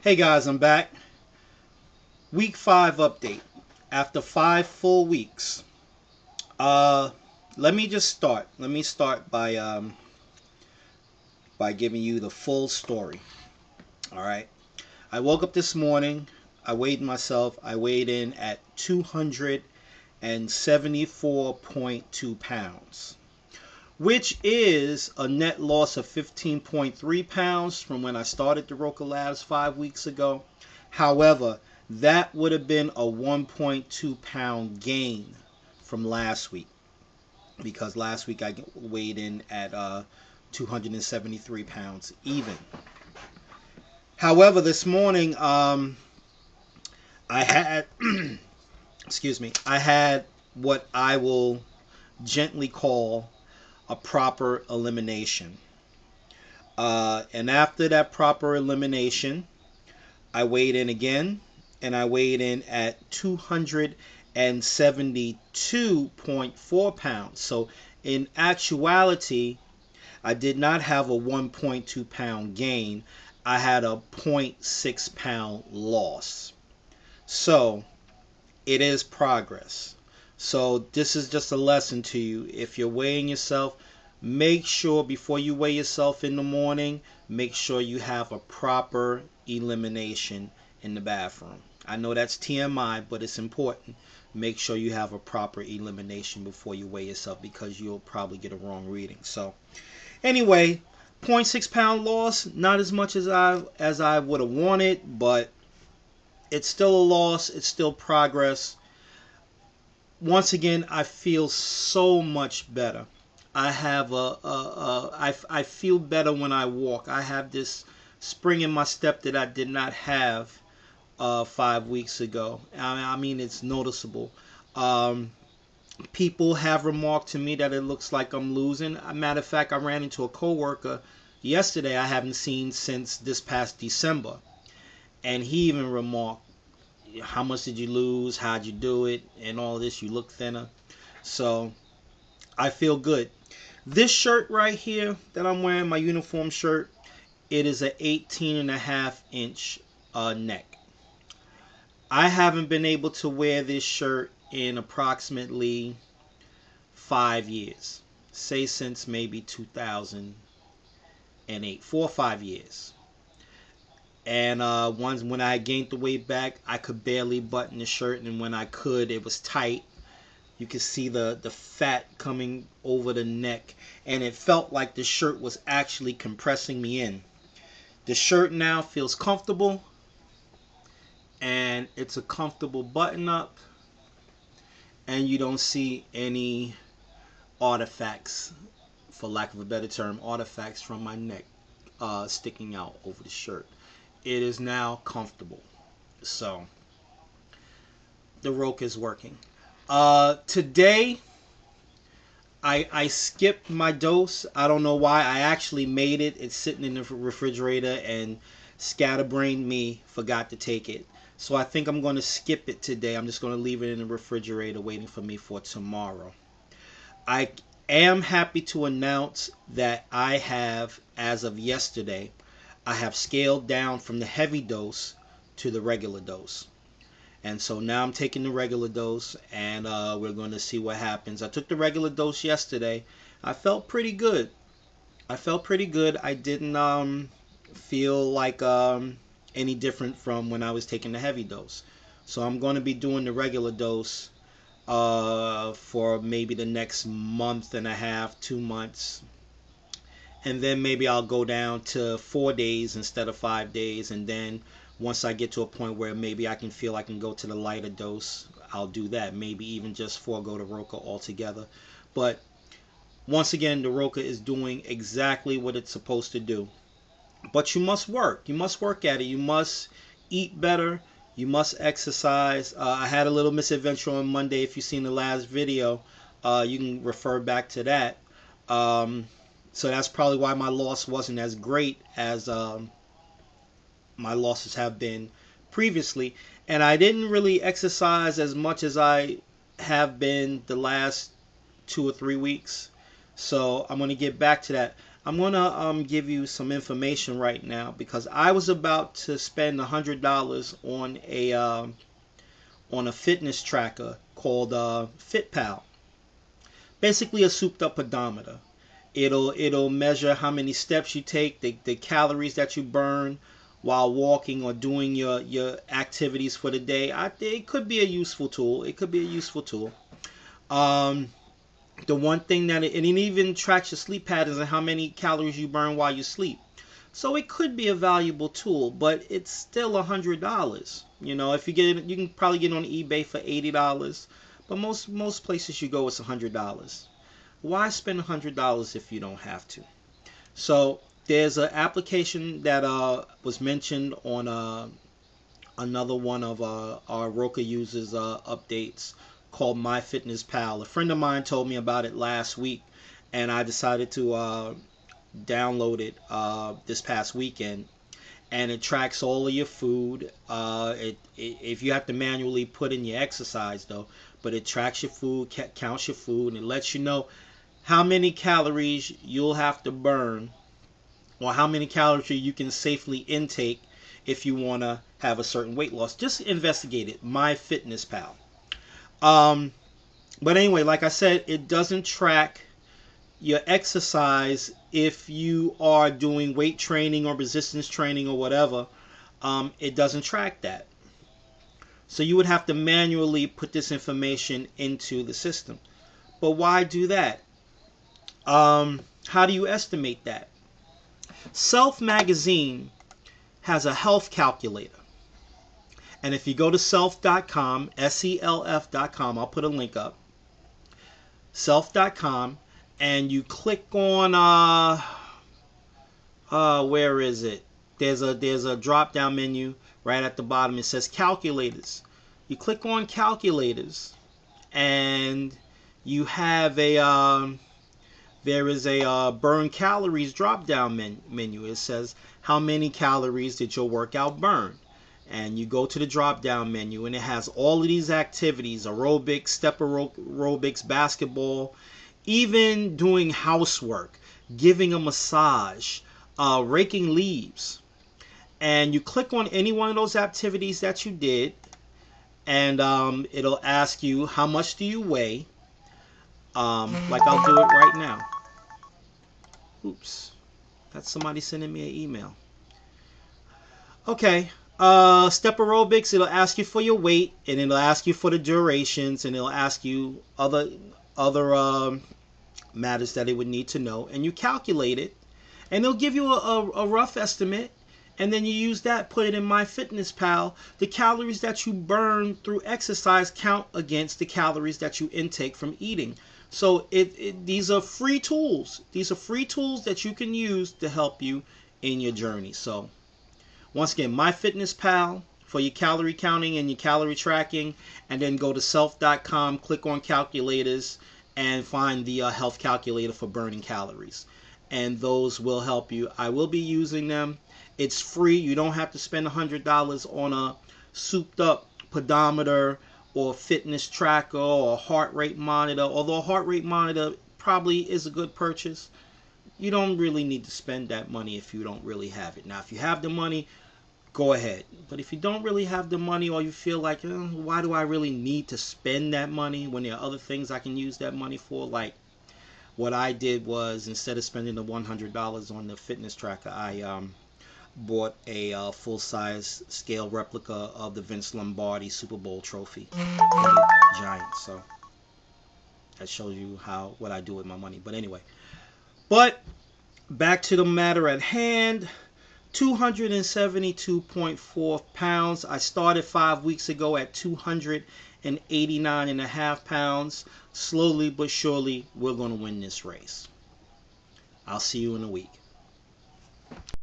Hey guys, I'm back. Week 5 update. After 5 full weeks. Uh Let me just start. Let me start by giving you the full story. All right. I woke up this morning. I weighed myself. I weighed in at 274.2 pounds, which is a net loss of 15.3 pounds from when I started the Roca Labs 5 weeks ago. However, that would have been a 1.2 pound gain from last week, because last week I weighed in at 273 pounds even. However, this morning I had excuse me, I had what I will gently call a proper elimination. And after that proper elimination, I weighed in again, and I weighed in at 272.4 pounds. So in actuality, I did not have a 1.2 pound gain. I had a 0.6 pound loss. So it is progress. So this is just a lesson to you. If you're weighing yourself, make sure before you weigh yourself in the morning, make sure you have a proper elimination in the bathroom. I know that's TMI, but it's important. Make sure you have a proper elimination before you weigh yourself, because you'll probably get a wrong reading. So anyway, 0.6 pound loss, not as much as I would have wanted, but it's still a loss. It's still progress. Once again, I feel so much better. I feel better when I walk. I have this spring in my step that I did not have 5 weeks ago. I mean, it's noticeable. Um, People have remarked to me that it looks like I'm losing. As a matter of fact, I ran into a coworker yesterday I haven't seen since this past December, and he even remarked, how much did you lose? How'd you do it? And all this. You look thinner. So I feel good. This shirt right here that I'm wearing, my uniform shirt, it is a 18.5 inch neck. I haven't been able to wear this shirt in approximately 5 years. Say since maybe 2008, 4 or 5 years. And once when I gained the weight back, I could barely button the shirt, and when I could, it was tight. You could see the fat coming over the neck, and it felt like the shirt was actually compressing me in. The shirt now feels comfortable, and it's a comfortable button up, and you don't see any artifacts, for lack of a better term, artifacts from my neck sticking out over the shirt. It is now comfortable. So the Roca is working. Today I skipped my dose. I don't know why. I actually made it. It's sitting in the refrigerator, and scatterbrained me forgot to take it. So I think I'm going to skip it today. I'm just going to leave it in the refrigerator waiting for me for tomorrow. I am happy to announce that I have, as of yesterday, I have scaled down from the heavy dose to the regular dose. And so now I'm taking the regular dose, and we're going to see what happens. I took the regular dose yesterday. I felt pretty good. I didn't feel like any different from when I was taking the heavy dose. So I'm going to be doing the regular dose for maybe the next month and a half, 2 months. And then maybe I'll go down to 4 days instead of 5 days. And then once I get to a point where maybe I can feel I can go to the lighter dose, I'll do that. Maybe even just forego the Roca altogether. But once again, the Roca is doing exactly what it's supposed to do. But you must work. You must work at it. You must eat better. You must exercise. I had a little misadventure on Monday. If you've seen the last video, you can refer back to that. So that's probably why my loss wasn't as great as my losses have been previously. And I didn't really exercise as much as I have been the last 2 or 3 weeks. So I'm going to get back to that. I'm gonna give you some information right now because I was about to spend $100 on a fitness tracker called FitPal. Basically a souped up pedometer. It'll measure how many steps you take, the calories that you burn while walking or doing your activities for the day. It could be a useful tool. It could be a useful tool. Um, the one thing and it even tracks your sleep patterns and how many calories you burn while you sleep. So it could be a valuable tool, but it's still $100. If you get it, you can probably get it on eBay for $80, but most places you go it's $100. Why spend $100 if you don't have to? So there's an application that was mentioned on another one of our Roca users updates called MyFitnessPal. A friend of mine told me about it last week, and I decided to download it this past weekend. And it tracks all of your food. If you have to manually put in your exercise though, but it tracks your food, counts your food, and it lets you know how many calories you'll have to burn or how many calories you can safely intake if you want to have a certain weight loss. Just investigate it. MyFitnessPal. But anyway, like I said, it doesn't track your exercise if you are doing weight training or resistance training or whatever. It doesn't track that. So you would have to manually put this information into the system. But why do that? How do you estimate that? Self Magazine has a health calculator. And if you go to self.com, self.com, I'll put a link up, self.com, and you click on, where is it? There's a drop down menu right at the bottom. It says calculators. You click on calculators, and you have there is a burn calories drop down menu. It says how many calories did your workout burn, and you go to the drop down menu, and it has all of these activities: aerobics, step aerobics, basketball, even doing housework, giving a massage, raking leaves. And you click on any one of those activities that you did, and it'll ask you how much do you weigh. Like I'll do it right now. Oops, that's somebody sending me an email. Okay, step aerobics, it'll ask you for your weight, and it'll ask you for the durations, and it'll ask you other matters that it would need to know, and you calculate it, and they'll give you a rough estimate, and then you use that, put it in MyFitnessPal. The calories that you burn through exercise count against the calories that you intake from eating. So these are free tools. These are free tools that you can use to help you in your journey. So once again, MyFitnessPal for your calorie counting and your calorie tracking, and then go to self.com, click on calculators, and find the health calculator for burning calories. And those will help you. I will be using them. It's free. You don't have to spend $100 on a souped up pedometer or fitness tracker or heart rate monitor. Although a heart rate monitor probably is a good purchase, you don't really need to spend that money if you don't really have it. Now, if you have the money, go ahead. But if you don't really have the money, or you feel like, why do I really need to spend that money when there are other things I can use that money for? Like what I did was, instead of spending the $100 on the fitness tracker, I bought a full-size scale replica of the Vince Lombardi Super Bowl trophy, giant. So that shows you what I do with my money. But anyway, back to the matter at hand. 272.4 pounds. I started 5 weeks ago at 289.5 pounds. Slowly but surely, we're going to win this race. I'll see you in a week.